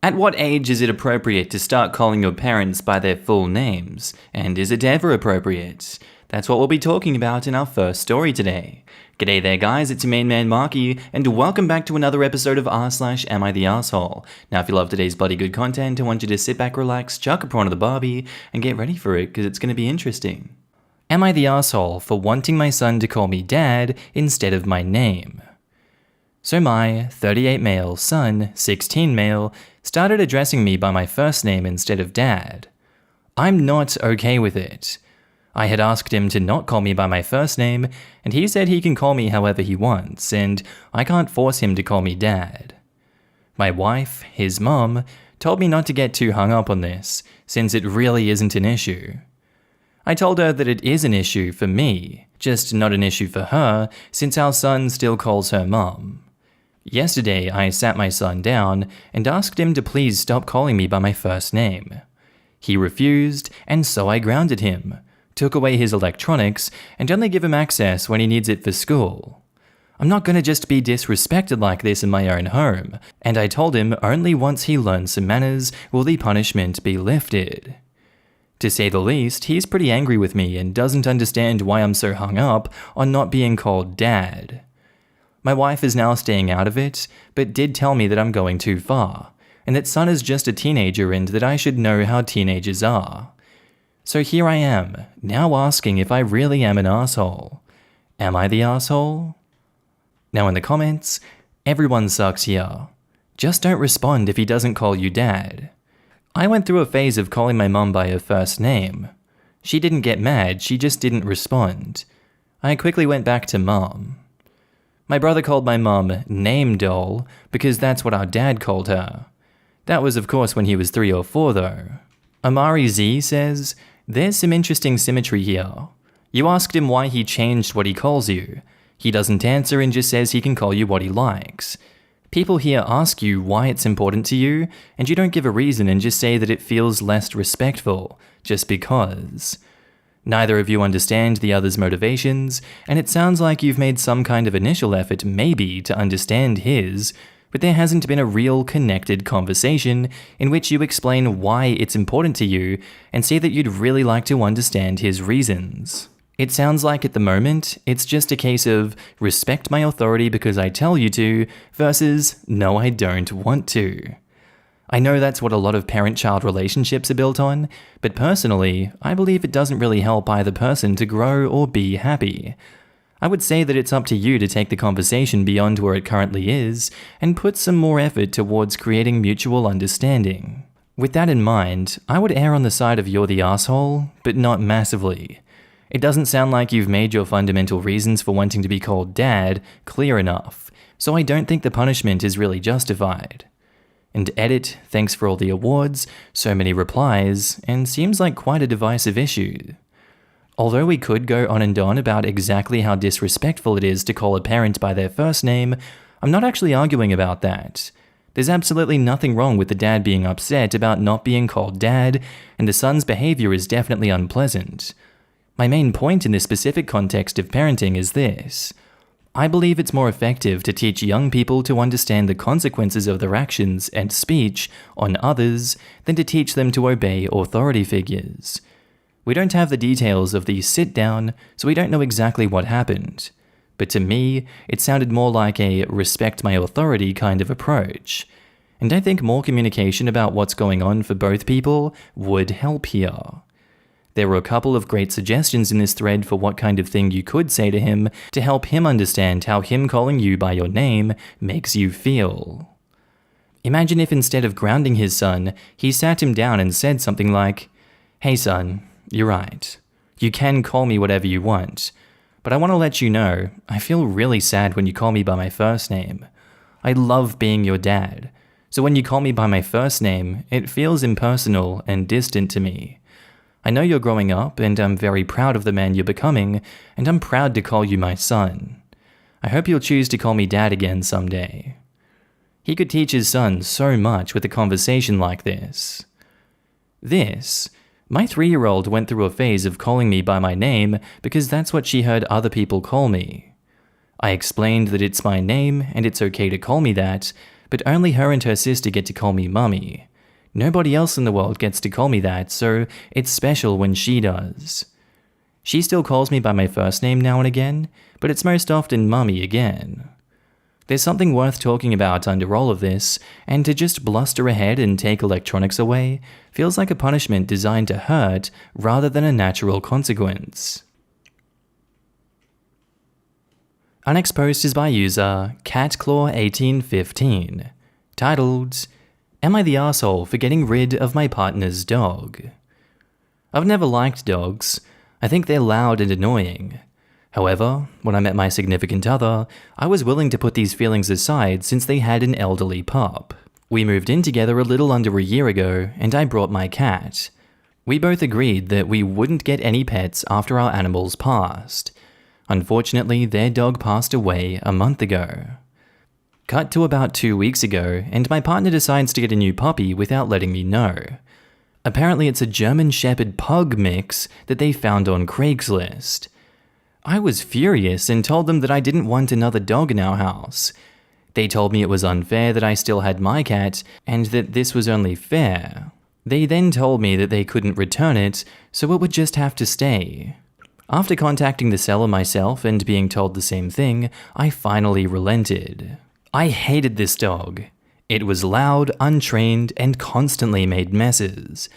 At what age is it appropriate to start calling your parents by their full names? And is it ever appropriate? That's what we'll be talking about in our first story today. G'day there guys, it's your main man Markee, and welcome back to another episode of r/AmITheA. Now if you love today's bloody good content, I want you to sit back, relax, chuck a prawn to the barbie, and get ready for it, because it's going to be interesting. Am I the asshole for wanting my son to call me dad instead of my name? So my 38 male son, 16 male, started addressing me by my first name instead of dad. I'm not okay with it. I had asked him to not call me by my first name, and he said he can call me however he wants, and I can't force him to call me dad. My wife, his mom, told me not to get too hung up on this, since it really isn't an issue. I told her that it is an issue for me, just not an issue for her, since our son still calls her mom. Yesterday, I sat my son down and asked him to please stop calling me by my first name. He refused, and so I grounded him, took away his electronics, and only give him access when he needs it for school. I'm not gonna just be disrespected like this in my own home, and I told him only once he learns some manners will the punishment be lifted. To say the least, he's pretty angry with me and doesn't understand why I'm so hung up on not being called dad. My wife is now staying out of it, but did tell me that I'm going too far, and that son is just a teenager and that I should know how teenagers are. So here I am, now asking if I really am an asshole. Am I the asshole? Now in the comments, everyone sucks here. Just don't respond if he doesn't call you dad. I went through a phase of calling my mum by her first name. She didn't get mad, she just didn't respond. I quickly went back to mum. My brother called my mum name doll because that's what our dad called her. That was of course when he was 3 or 4 though. Amari Z says, there's some interesting symmetry here. You asked him why he changed what he calls you. He doesn't answer and just says he can call you what he likes. People here ask you why it's important to you, and you don't give a reason and just say that it feels less respectful, just because. Neither of you understand the other's motivations, and it sounds like you've made some kind of initial effort maybe to understand his, but there hasn't been a real connected conversation in which you explain why it's important to you and say that you'd really like to understand his reasons. It sounds like at the moment, it's just a case of respect my authority because I tell you to versus no I don't want to. I know that's what a lot of parent-child relationships are built on, but personally, I believe it doesn't really help either person to grow or be happy. I would say that it's up to you to take the conversation beyond where it currently is and put some more effort towards creating mutual understanding. With that in mind, I would err on the side of you're the asshole, but not massively. It doesn't sound like you've made your fundamental reasons for wanting to be called dad clear enough, so I don't think the punishment is really justified. And edit, thanks for all the awards, so many replies, and seems like quite a divisive issue. Although we could go on and on about exactly how disrespectful it is to call a parent by their first name, I'm not actually arguing about that. There's absolutely nothing wrong with the dad being upset about not being called dad, and the son's behavior is definitely unpleasant. My main point in this specific context of parenting is this. I believe it's more effective to teach young people to understand the consequences of their actions and speech on others than to teach them to obey authority figures. We don't have the details of the sit-down, so we don't know exactly what happened. But to me, it sounded more like a respect my authority kind of approach. And I think more communication about what's going on for both people would help here. There were a couple of great suggestions in this thread for what kind of thing you could say to him to help him understand how him calling you by your name makes you feel. Imagine if instead of grounding his son, he sat him down and said something like, "Hey son, you're right. You can call me whatever you want, but I want to let you know, I feel really sad when you call me by my first name. I love being your dad, so when you call me by my first name, it feels impersonal and distant to me. I know you're growing up, and I'm very proud of the man you're becoming, and I'm proud to call you my son. I hope you'll choose to call me dad again someday." He could teach his son so much with a conversation like this. My 3-year-old went through a phase of calling me by my name because that's what she heard other people call me. I explained that it's my name and it's okay to call me that, but only her and her sister get to call me Mummy. Nobody else in the world gets to call me that, so it's special when she does. She still calls me by my first name now and again, but it's most often Mummy again. There's something worth talking about under all of this, and to just bluster ahead and take electronics away feels like a punishment designed to hurt rather than a natural consequence. Our next post is by user CatClaw1815, titled, "Am I the asshole for getting rid of my partner's dog?" I've never liked dogs. I think they're loud and annoying. However, when I met my significant other, I was willing to put these feelings aside since they had an elderly pup. We moved in together a little under a year ago, and I brought my cat. We both agreed that we wouldn't get any pets after our animals passed. Unfortunately, their dog passed away a month ago. Cut to about 2 weeks ago, and my partner decides to get a new puppy without letting me know. Apparently it's a German Shepherd Pug mix that they found on Craigslist. I was furious and told them that I didn't want another dog in our house. They told me it was unfair that I still had my cat, and that this was only fair. They then told me that they couldn't return it, so it would just have to stay. After contacting the seller myself and being told the same thing, I finally relented. I hated this dog. It was loud, untrained, and constantly made messes.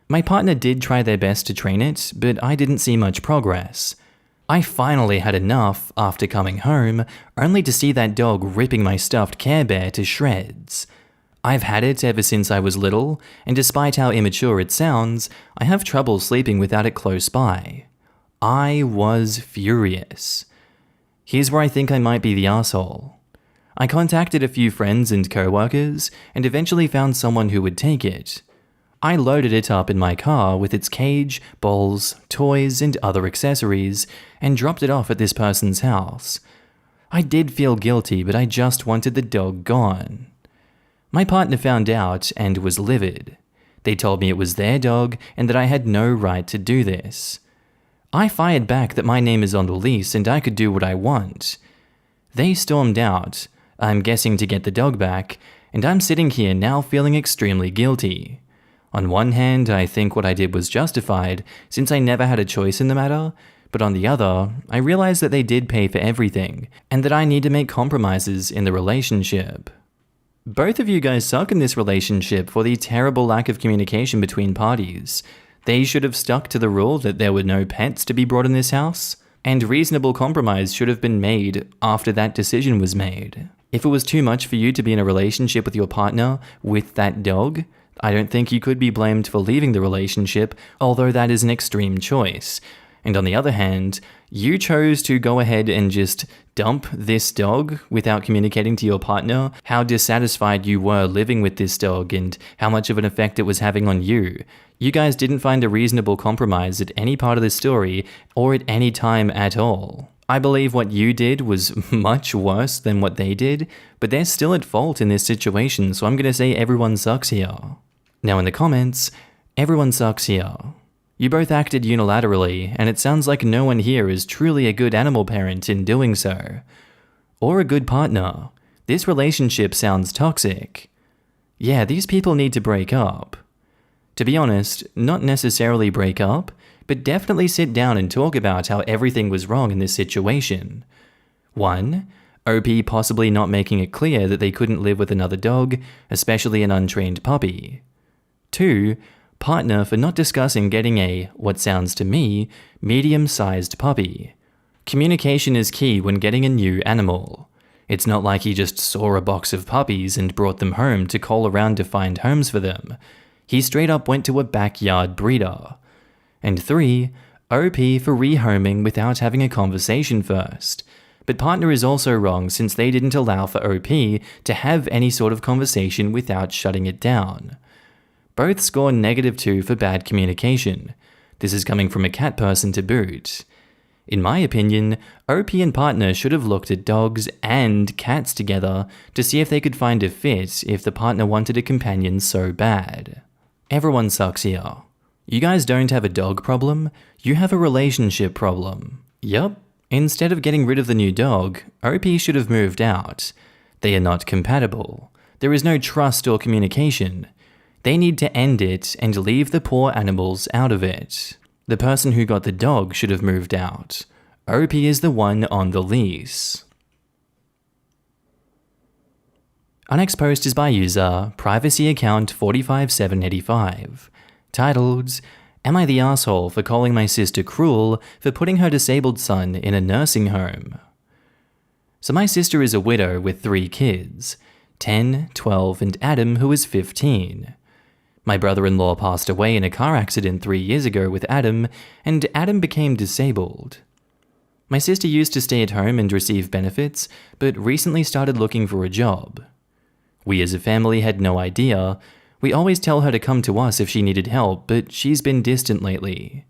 My partner did try their best to train it, but I didn't see much progress. I finally had enough after coming home, only to see that dog ripping my stuffed Care Bear to shreds. I've had it ever since I was little, and despite how immature it sounds, I have trouble sleeping without it close by. I was furious. Here's where I think I might be the asshole. I contacted a few friends and co-workers, and eventually found someone who would take it. I loaded it up in my car with its cage, bowls, toys, and other accessories, and dropped it off at this person's house. I did feel guilty, but I just wanted the dog gone. My partner found out and was livid. They told me it was their dog and that I had no right to do this. I fired back that my name is on the lease and I could do what I want. They stormed out, I'm guessing to get the dog back, and I'm sitting here now feeling extremely guilty. On one hand, I think what I did was justified, since I never had a choice in the matter, but on the other, I realize that they did pay for everything, and that I need to make compromises in the relationship. Both of you guys suck in this relationship for the terrible lack of communication between parties. They should have stuck to the rule that there were no pets to be brought in this house, and reasonable compromise should have been made after that decision was made. If it was too much for you to be in a relationship with your partner with that dog, I don't think you could be blamed for leaving the relationship, although that is an extreme choice. And on the other hand, you chose to go ahead and just dump this dog without communicating to your partner how dissatisfied you were living with this dog and how much of an effect it was having on you. You guys didn't find a reasonable compromise at any part of the story or at any time at all. I believe what you did was much worse than what they did, but they're still at fault in this situation, so I'm gonna say everyone sucks here. Now in the comments, everyone sucks here. You both acted unilaterally, and it sounds like no one here is truly a good animal parent in doing so. Or a good partner. This relationship sounds toxic. Yeah, these people need to break up. To be honest, not necessarily break up, but definitely sit down and talk about how everything was wrong in this situation. 1. OP possibly not making it clear that they couldn't live with another dog, especially an untrained puppy. 2. Partner for not discussing getting a, what sounds to me, medium-sized puppy. Communication is key when getting a new animal. It's not like he just saw a box of puppies and brought them home to call around to find homes for them. He straight up went to a backyard breeder. And 3. OP for rehoming without having a conversation first. But partner is also wrong since they didn't allow for OP to have any sort of conversation without shutting it down. Both score -2 for bad communication. This is coming from a cat person to boot. In my opinion, OP and partner should have looked at dogs and cats together to see if they could find a fit if the partner wanted a companion so bad. Everyone sucks here. You guys don't have a dog problem, you have a relationship problem. Yup, instead of getting rid of the new dog, OP should have moved out. They are not compatible. There is no trust or communication. They need to end it and leave the poor animals out of it. The person who got the dog should have moved out. OP is the one on the lease. Our next post is by user Privacy Account 45785, titled, "Am I the asshole for calling my sister cruel for putting her disabled son in a nursing home?" So my sister is a widow with 3 kids, 10, 12, and Adam, who is 15. My brother-in-law passed away in a car accident 3 years ago with Adam, and Adam became disabled. My sister used to stay at home and receive benefits, but recently started looking for a job. We as a family had no idea. We always tell her to come to us if she needed help, but she's been distant lately.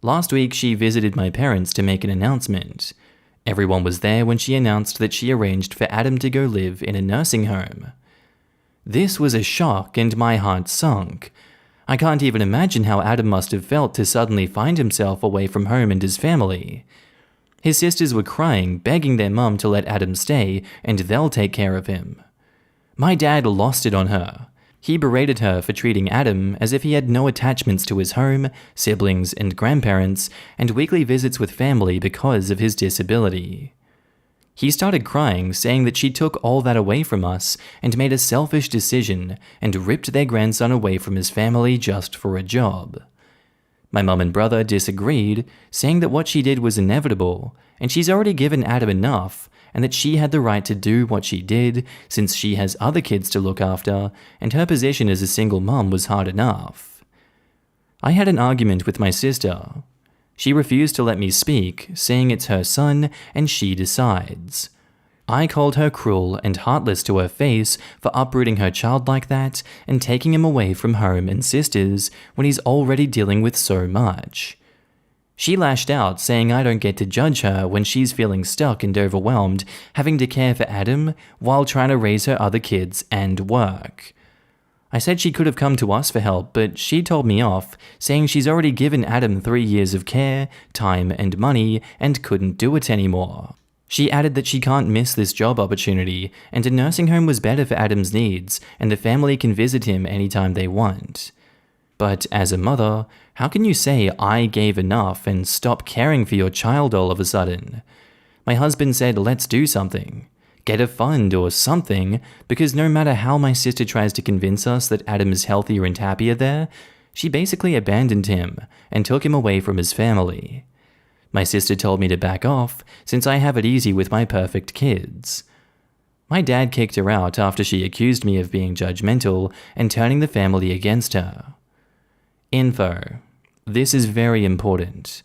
Last week, she visited my parents to make an announcement. Everyone was there when she announced that she arranged for Adam to go live in a nursing home. This was a shock and my heart sunk. I can't even imagine how Adam must have felt to suddenly find himself away from home and his family. His sisters were crying, begging their mum to let Adam stay and they'll take care of him. My dad lost it on her. He berated her for treating Adam as if he had no attachments to his home, siblings, and grandparents, and weekly visits with family because of his disability. He started crying, saying that she took all that away from us and made a selfish decision and ripped their grandson away from his family just for a job. My mum and brother disagreed, saying that what she did was inevitable, and she's already given Adam enough, and that she had the right to do what she did since she has other kids to look after, and her position as a single mum was hard enough. I had an argument with my sister. She refused to let me speak, saying it's her son and she decides. I called her cruel and heartless to her face for uprooting her child like that and taking him away from home and sisters when he's already dealing with so much. She lashed out, saying I don't get to judge her when she's feeling stuck and overwhelmed, having to care for Adam while trying to raise her other kids and work. I said she could have come to us for help, but she told me off, saying she's already given Adam 3 years of care, time, and money, and couldn't do it anymore. She added that she can't miss this job opportunity, and a nursing home was better for Adam's needs, and the family can visit him anytime they want. But as a mother, how can you say I gave enough and stop caring for your child all of a sudden? My husband said let's do something. Get a fund or something, because no matter how my sister tries to convince us that Adam is healthier and happier there, she basically abandoned him and took him away from his family. My sister told me to back off since I have it easy with my perfect kids. My dad kicked her out after she accused me of being judgmental and turning the family against her. Info. This is very important.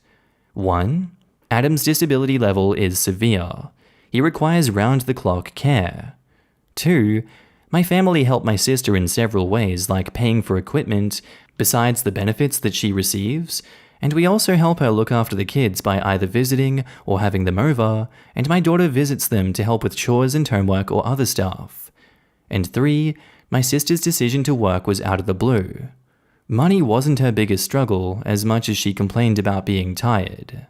1. Adam's disability level is severe. He requires round-the-clock care. 2. My family helped my sister in several ways, like paying for equipment, besides the benefits that she receives, and we also help her look after the kids by either visiting or having them over, and my daughter visits them to help with chores and homework or other stuff. And 3. My sister's decision to work was out of the blue. Money wasn't her biggest struggle as much as she complained about being tired.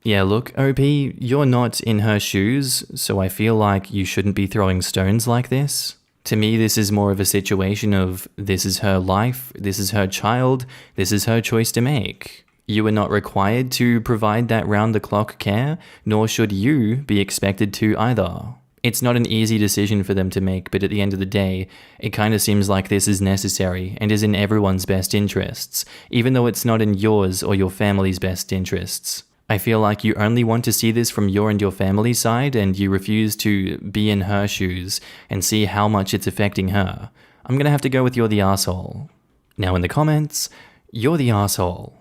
Yeah, look, OP, you're not in her shoes, so I feel like you shouldn't be throwing stones like this. To me, this is more of a situation of this is her life, this is her child, this is her choice to make. You are not required to provide that round-the-clock care, nor should you be expected to either. It's not an easy decision for them to make, but at the end of the day, it kind of seems like this is necessary and is in everyone's best interests, even though it's not in yours or your family's best interests. I feel like you only want to see this from your and your family's side, and you refuse to be in her shoes and see how much it's affecting her. I'm gonna have to go with you're the asshole. Now in the comments, you're the asshole.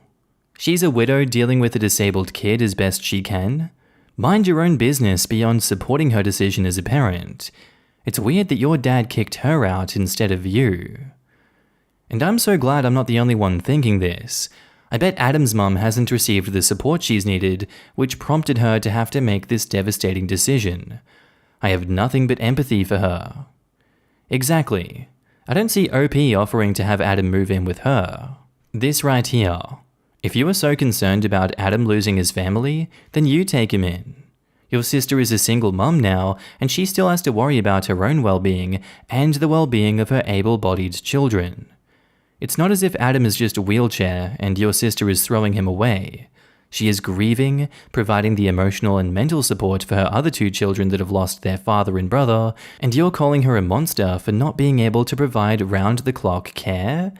She's a widow dealing with a disabled kid as best she can. Mind your own business beyond supporting her decision as a parent. It's weird that your dad kicked her out instead of you. And I'm so glad I'm not the only one thinking this. I bet Adam's mum hasn't received the support she's needed, which prompted her to have to make this devastating decision. I have nothing but empathy for her. Exactly. I don't see OP offering to have Adam move in with her. This right here. If you are so concerned about Adam losing his family, then you take him in. Your sister is a single mum now, and she still has to worry about her own well-being and the well-being of her able-bodied children. It's not as if Adam is just a wheelchair and your sister is throwing him away. She is grieving, providing the emotional and mental support for her other 2 children that have lost their father and brother, and you're calling her a monster for not being able to provide round-the-clock care?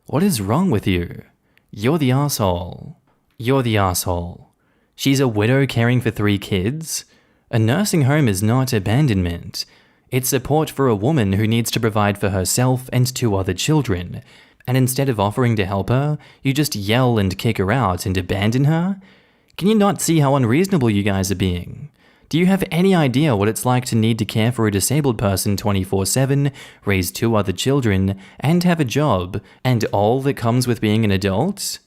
What is wrong with you? You're the asshole. You're the asshole. She's a widow caring for 3 kids? A nursing home is not abandonment. It's support for a woman who needs to provide for herself and 2 other children. And instead of offering to help her, you just yell and kick her out and abandon her? Can you not see how unreasonable you guys are being? Do you have any idea what it's like to need to care for a disabled person 24/7, raise 2 other children, and have a job, and all that comes with being an adult?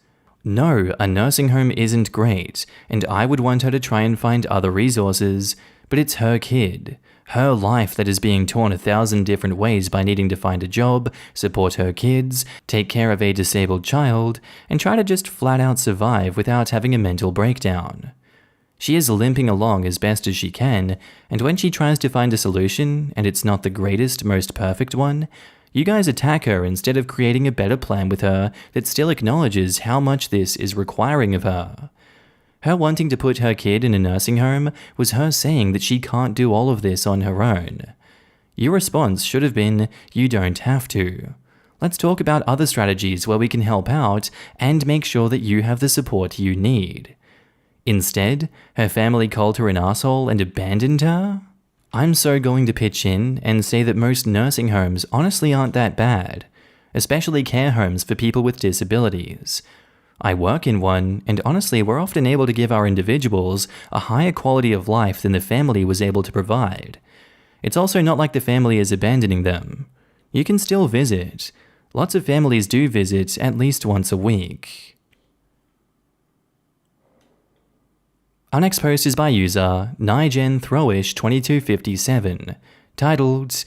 No, a nursing home isn't great, and I would want her to try and find other resources, but it's her kid. Her life that is being torn 1,000 different ways by needing to find a job, support her kids, take care of a disabled child, and try to just flat out survive without having a mental breakdown. She is limping along as best as she can, and when she tries to find a solution, and it's not the greatest, most perfect one, you guys attack her instead of creating a better plan with her that still acknowledges how much this is requiring of her. Her wanting to put her kid in a nursing home was her saying that she can't do all of this on her own. Your response should have been, you don't have to. Let's talk about other strategies where we can help out and make sure that you have the support you need. Instead, her family called her an asshole and abandoned her? I'm so going to pitch in and say that most nursing homes honestly aren't that bad, especially care homes for people with disabilities. I work in one, and honestly we're often able to give our individuals a higher quality of life than the family was able to provide. It's also not like the family is abandoning them. You can still visit. Lots of families do visit at least once a week. Our next post is by user NigenThrowish2257, titled,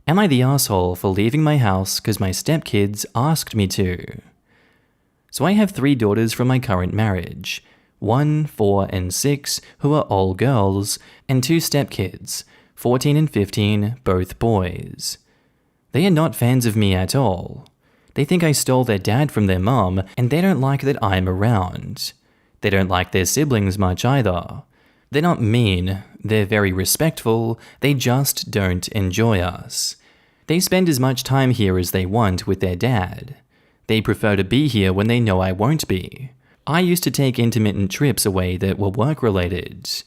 Am I the asshole for leaving my house because my stepkids asked me to? So I have 3 daughters from my current marriage, 1, 4, and 6, who are all girls, and 2 stepkids, 14 and 15, both boys. They are not fans of me at all. They think I stole their dad from their mom, and they don't like that I'm around. They don't like their siblings much either. They're not mean, they're very respectful, they just don't enjoy us. They spend as much time here as they want with their dad. They prefer to be here when they know I won't be. I used to take intermittent trips away that were work-related.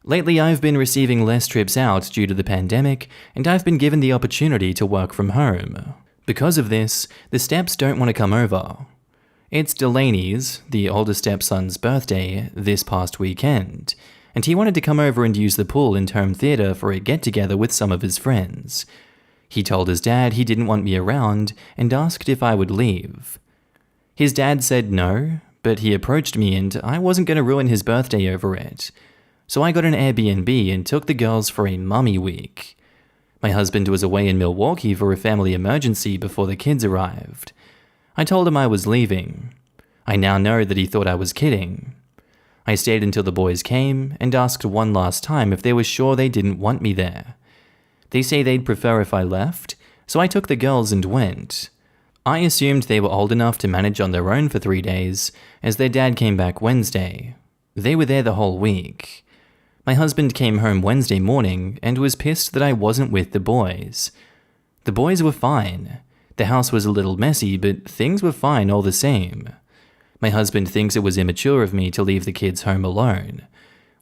Lately, I've been receiving less trips out due to the pandemic, and I've been given the opportunity to work from home. Because of this, the steps don't want to come over. It's Delaney's, the older stepson's, birthday this past weekend, and he wanted to come over and use the pool in Home Theatre for a get-together with some of his friends. He told his dad he didn't want me around and asked if I would leave. His dad said no, but he approached me and I wasn't going to ruin his birthday over it. So I got an Airbnb and took the girls for a mummy week. My husband was away in Milwaukee for a family emergency before the kids arrived. I told him I was leaving. I now know that he thought I was kidding. I stayed until the boys came and asked one last time if they were sure they didn't want me there. They say they'd prefer if I left, so I took the girls and went. I assumed they were old enough to manage on their own for 3 days, as their dad came back Wednesday. They were there the whole week. My husband came home Wednesday morning and was pissed that I wasn't with the boys. The boys were fine. The house was a little messy, but things were fine all the same. My husband thinks it was immature of me to leave the kids home alone.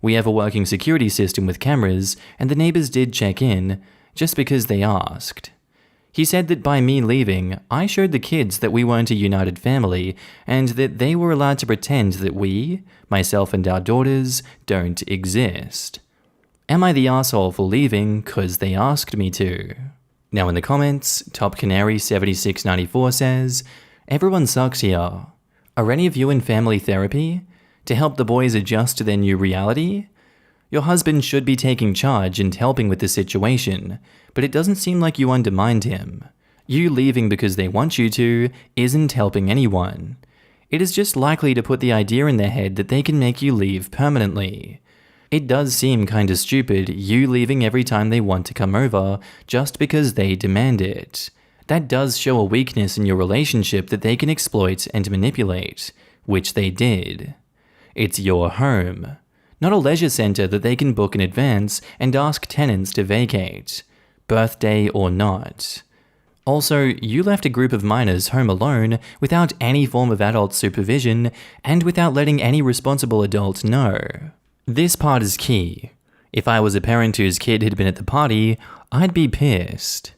We have a working security system with cameras, and the neighbors did check in, just because they asked. He said that by me leaving, I showed the kids that we weren't a united family, and that they were allowed to pretend that we, myself and our daughters, don't exist. Am I the asshole for leaving 'cause they asked me to? Now in the comments, Top Canary 7694 says, Everyone sucks here. Are any of you in family therapy? To help the boys adjust to their new reality? Your husband should be taking charge and helping with the situation, but it doesn't seem like you undermined him. You leaving because they want you to isn't helping anyone. It is just likely to put the idea in their head that they can make you leave permanently. It does seem kinda stupid, you leaving every time they want to come over, just because they demand it. That does show a weakness in your relationship that they can exploit and manipulate, which they did. It's your home, not a leisure center that they can book in advance and ask tenants to vacate, birthday or not. Also, you left a group of minors home alone without any form of adult supervision and without letting any responsible adult know. This part is key. If I was a parent whose kid had been at the party, I'd be pissed.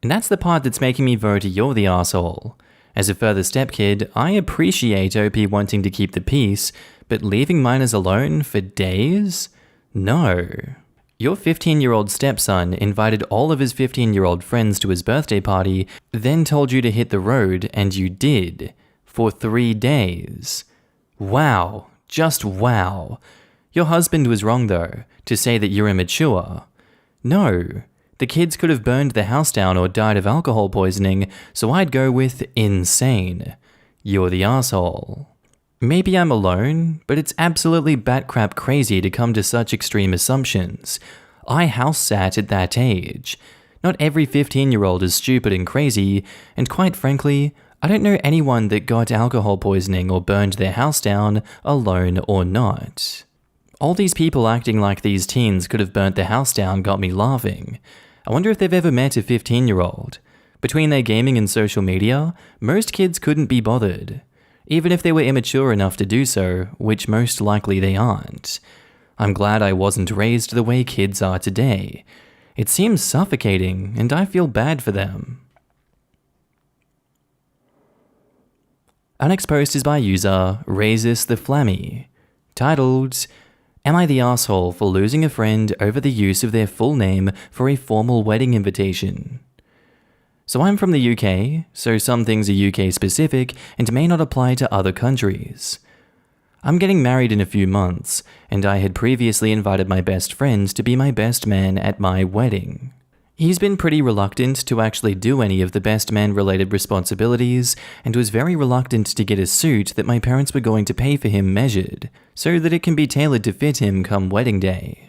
And that's the part that's making me vote you're the asshole. As a further step kid, I appreciate OP wanting to keep the peace, but leaving minors alone for days? No. Your 15-year-old stepson invited all of his 15-year-old friends to his birthday party, then told you to hit the road, and you did. For 3 days. Wow. Just wow. Your husband was wrong though, to say that you're immature. No. The kids could have burned the house down or died of alcohol poisoning, so I'd go with insane. You're the asshole. Maybe I'm alone, but it's absolutely batcrap crazy to come to such extreme assumptions. I house sat at that age. Not every 15-year-old is stupid and crazy, and quite frankly, I don't know anyone that got alcohol poisoning or burned their house down, alone or not. All these people acting like these teens could have burnt their house down got me laughing. I wonder if they've ever met a 15-year-old. Between their gaming and social media, most kids couldn't be bothered. Even if they were immature enough to do so, which most likely they aren't. I'm glad I wasn't raised the way kids are today. It seems suffocating, and I feel bad for them. Our next post is by user Raises the Flammy, titled, Am I the asshole for losing a friend over the use of their full name for a formal wedding invitation? So I'm from the UK, so some things are UK specific and may not apply to other countries. I'm getting married in a few months, and I had previously invited my best friend to be my best man at my wedding. He's been pretty reluctant to actually do any of the best man related responsibilities, and was very reluctant to get a suit that my parents were going to pay for him measured, so that it can be tailored to fit him come wedding day.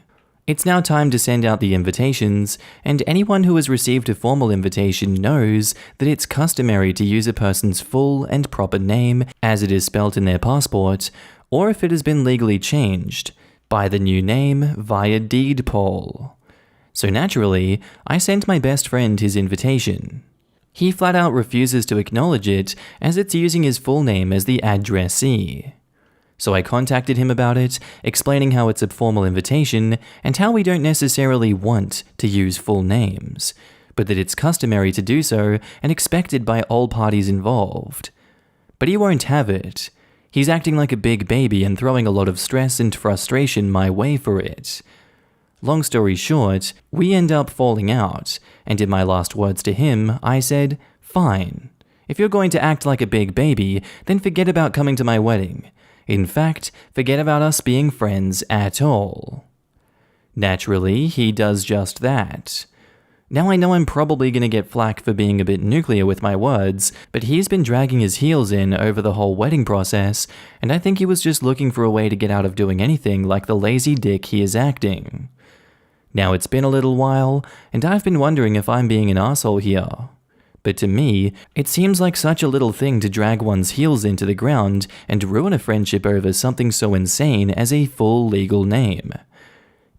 It's now time to send out the invitations, and anyone who has received a formal invitation knows that it's customary to use a person's full and proper name as it is spelt in their passport, or if it has been legally changed, by the new name via deed poll. So naturally, I sent my best friend his invitation. He flat out refuses to acknowledge it as it's using his full name as the addressee. So I contacted him about it, explaining how it's a formal invitation and how we don't necessarily want to use full names, but that it's customary to do so and expected by all parties involved. But he won't have it. He's acting like a big baby and throwing a lot of stress and frustration my way for it. Long story short, we end up falling out, and in my last words to him, I said, fine. If you're going to act like a big baby, then forget about coming to my wedding. In fact, forget about us being friends at all. Naturally, he does just that. Now I know I'm probably going to get flack for being a bit nuclear with my words, but he's been dragging his heels in over the whole wedding process, and I think he was just looking for a way to get out of doing anything like the lazy dick he is acting. Now it's been a little while, and I've been wondering if I'm being an asshole here. But to me, it seems like such a little thing to drag one's heels into the ground and ruin a friendship over something so insane as a full legal name.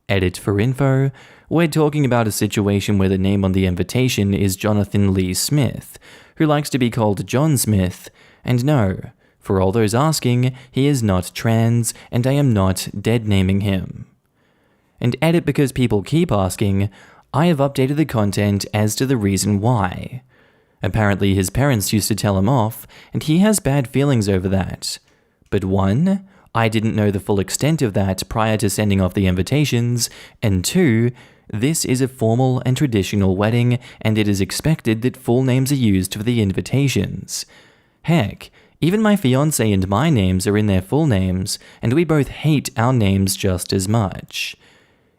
Edit for info, we're talking about a situation where the name on the invitation is Jonathan Lee Smith, who likes to be called John Smith, and no, for all those asking, he is not trans, and I am not dead naming him. And edit because people keep asking, I have updated the content as to the reason why. Apparently his parents used to tell him off, and he has bad feelings over that. But 1, I didn't know the full extent of that prior to sending off the invitations, and 2, this is a formal and traditional wedding, and it is expected that full names are used for the invitations. Heck, even my fiancé and my names are in their full names, and we both hate our names just as much.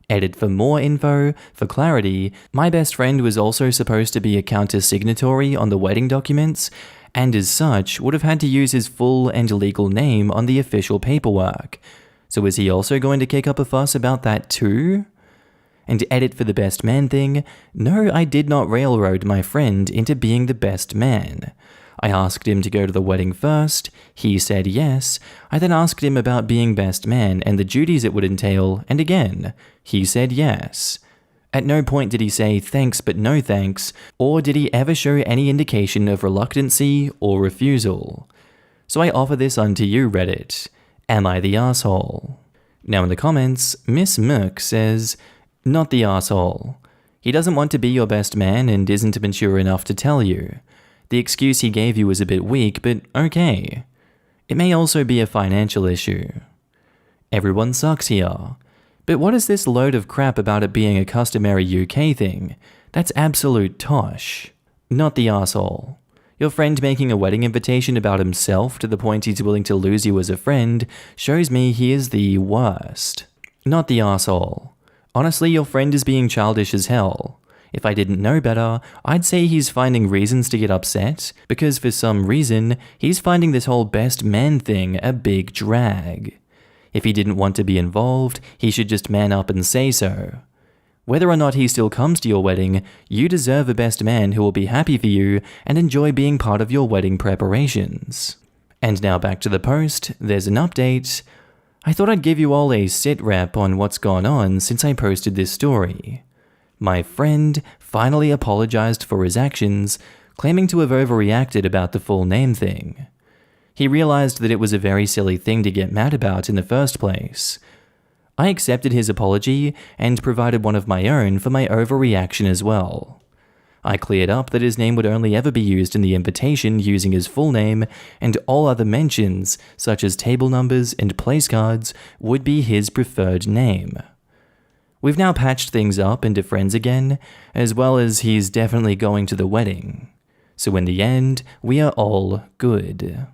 Edit for more info, for clarity, my best friend was also supposed to be a counter-signatory on the wedding documents, and as such would have had to use his full and legal name on the official paperwork. So is he also going to kick up a fuss about that too? And to edit for the best man thing, no, I did not railroad my friend into being the best man. I asked him to go to the wedding first, he said yes, I then asked him about being best man and the duties it would entail, and again, he said yes. At no point did he say thanks but no thanks, or did he ever show any indication of reluctancy or refusal. So I offer this unto you, Reddit. Am I the asshole? Now in the comments, Miss Merk says, not the asshole. He doesn't want to be your best man and isn't mature enough to tell you. The excuse he gave you was a bit weak, but okay. It may also be a financial issue. Everyone sucks here. But what is this load of crap about it being a customary UK thing? That's absolute tosh. Not the asshole. Your friend making a wedding invitation about himself to the point he's willing to lose you as a friend shows me he is the worst. Not the asshole. Honestly, your friend is being childish as hell. If I didn't know better, I'd say he's finding reasons to get upset, because for some reason, he's finding this whole best man thing a big drag. If he didn't want to be involved, he should just man up and say so. Whether or not he still comes to your wedding, you deserve a best man who will be happy for you and enjoy being part of your wedding preparations. And now back to the post, there's an update. I thought I'd give you all a sit rep on what's gone on since I posted this story. My friend finally apologized for his actions, claiming to have overreacted about the full name thing. He realized that it was a very silly thing to get mad about in the first place. I accepted his apology and provided one of my own for my overreaction as well. I cleared up that his name would only ever be used in the invitation using his full name, and all other mentions, such as table numbers and place cards, would be his preferred name. We've now patched things up into friends again, as well as he's definitely going to the wedding. So in the end, we are all good.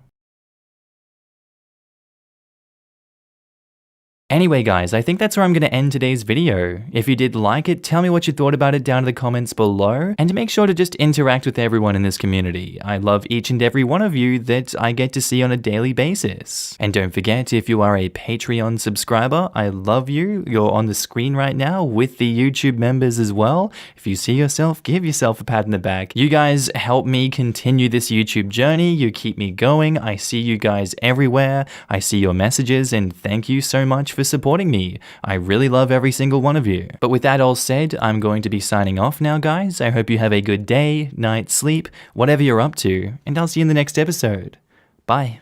Anyway guys, I think that's where I'm going to end today's video. If you did like it, tell me what you thought about it down in the comments below, and make sure to just interact with everyone in this community. I love each and every one of you that I get to see on a daily basis. And don't forget, if you are a Patreon subscriber, I love you. You're on the screen right now with the YouTube members as well. If you see yourself, give yourself a pat in the back. You guys help me continue this YouTube journey. You keep me going. I see you guys everywhere. I see your messages, and thank you so much for supporting me. I really love every single one of you. But with that all said, I'm going to be signing off now, guys. I hope you have a good day, night, sleep, whatever you're up to, and I'll see you in the next episode. Bye.